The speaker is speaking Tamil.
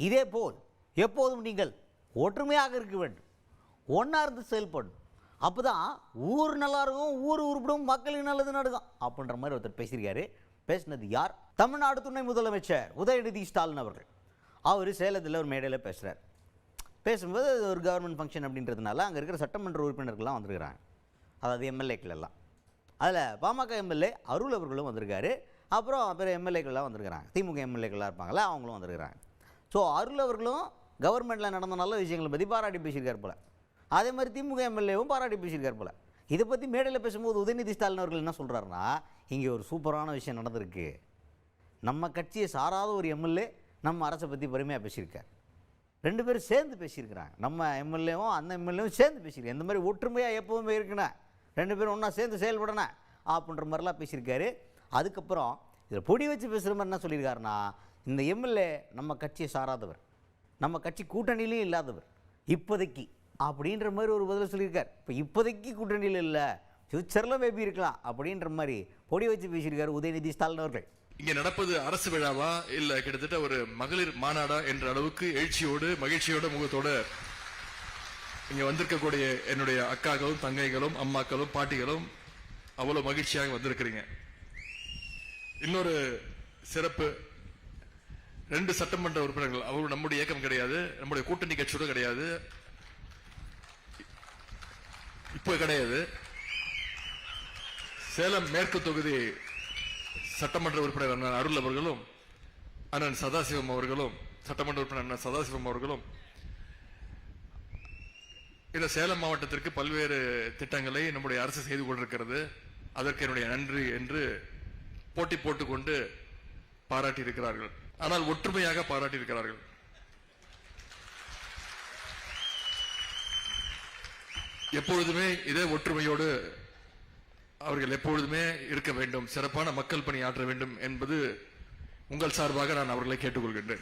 இதே போல் எப்போதும் நீங்கள் ஒற்றுமையாக இருக்க வேண்டும், ஒன்றா இருந்து செயல்படணும். அப்போ தான் ஊர் நல்லா இருக்கும், ஊர் உருப்பிடும், மக்களுக்கு நல்லது நடக்கும் அப்படின்ற மாதிரி ஒருத்தர் பேசியிருக்காரு. பேசினது யார்? தமிழ்நாடு துணை முதலமைச்சர் உதயநிதி ஸ்டாலின் அவர்கள். அவர் சேலத்தில் ஒரு மேடையில் பேசுகிறார். பேசும்போது ஒரு கவர்மெண்ட் ஃபங்க்ஷன் அப்படின்றதுனால அங்கே இருக்கிற சட்டமன்ற உறுப்பினர்கள்லாம் வந்திருக்கிறாங்க, அதாவது எம்எல்ஏக்கள் எல்லாம். அதில் பாமக எம்எல்ஏ அருள் அவர்களும் வந்திருக்காரு. அப்புறம் பிற எம்எல்ஏக்கள்லாம் வந்திருக்கிறாங்க, திமுக எம்எல்ஏக்கள்லாம் இருப்பாங்களே அவங்களும் வந்திருக்கிறாங்க. ஸோ அருள் அவர்களும் கவர்மெண்ட்டில் நடந்த நல்ல விஷயங்களை பற்றி பாராட்டி பேசியிருக்கார் போல். அதே மாதிரி திமுக எம்எல்ஏவும் பாராட்டி பேசியிருக்கார் போல். இதை பற்றி மேடையில் பேசும்போது உதயநிதி ஸ்டாலின் அவர்கள் என்ன சொல்கிறாருன்னா, இங்கே ஒரு சூப்பரான விஷயம் நடந்திருக்கு. நம்ம கட்சியை சாராத ஒரு எம்எல்ஏ நம்ம அரசை பற்றி பெருமையாக பேசியிருக்கார். 2 பேரும் சேர்ந்து பேசியிருக்கிறாங்க. நம்ம எம்எல்ஏவும் அந்த எம்எல்ஏவும் சேர்ந்து பேசியிருக்காங்க. இந்த மாதிரி ஒற்றுமையாக எப்போவுமே இருக்கணும், 2 பேரும் ஒன்றா சேர்ந்து செயல்படணும் அப்படின்ற மாதிரிலாம் பேசியிருக்காரு. அதுக்கப்புறம் இதில் பொடி வச்சு பேசுகிற மாதிரி என்ன சொல்லியிருக்காருன்னா, இந்த எம்எல்ஏ நம்ம கட்சியை சாராதவர், நம்ம கட்சி கூட்டணியிலையும் இல்லாதவர் இப்போதைக்கு அப்படின்ற மாதிரி ஒரு பதில் சொல்லியிருக்கார். இப்போ இப்போதைக்கு கூட்டணியில் இல்லை, ஃபியூச்சரில் மேபி இருக்கலாம் அப்படின்ற மாதிரி பொடி வச்சு பேசியிருக்காரு உதயநிதி ஸ்டாலின் அவர்கள். இங்கே நடப்பது அரசு விழாவா இல்லை கிட்டத்தட்ட ஒரு மகளிர் மாநாடா என்ற அளவுக்கு எழுச்சியோடு மகிழ்ச்சியோட முகத்தோட இங்கே வந்திருக்கக்கூடிய என்னுடைய அக்காக்களும் தங்கைகளும் அம்மாக்களும் பாட்டிகளும் அவ்வளோ மகிழ்ச்சியாக வந்திருக்கிறீங்க. இன்னொரு சிறப்பு, 2 சட்டமன்ற உறுப்பினர்கள், அவரு நம்முடைய இயக்கம் கிடையாது, நம்முடைய கூட்டணி கட்சியோட கிடையாது, இப்போ கிடையாது. சேலம் மேற்கு தொகுதி சட்டமன்ற உறுப்பினர் அண்ணன் அருள் அவர்களும் அண்ணன் சதாசிவம் அவர்களும், சட்டமன்ற உறுப்பினர் அண்ணன் சதாசிவம் அவர்களும் இந்த சேலம் மாவட்டத்திற்கு பல்வேறு திட்டங்களை நம்முடைய அரசு செய்து கொண்டிருக்கிறது, அதற்கு என்னுடைய நன்றி என்று போட்டி போட்டுக்கொண்டு பாராட்டி இருக்கிறார்கள். ஆனால் ஒற்றுமையாக பாராட்டி இருக்கிறார்கள். எப்பொழுதுமே இதே ஒற்றுமையோடு அவர்கள் எப்பொழுதுமே இருக்க வேண்டும், சிறப்பான மக்கள் பணி ஆற்ற வேண்டும் என்பது உங்கள் சார்பாக நான் அவர்களை கேட்டுக்கொள்கின்றேன்.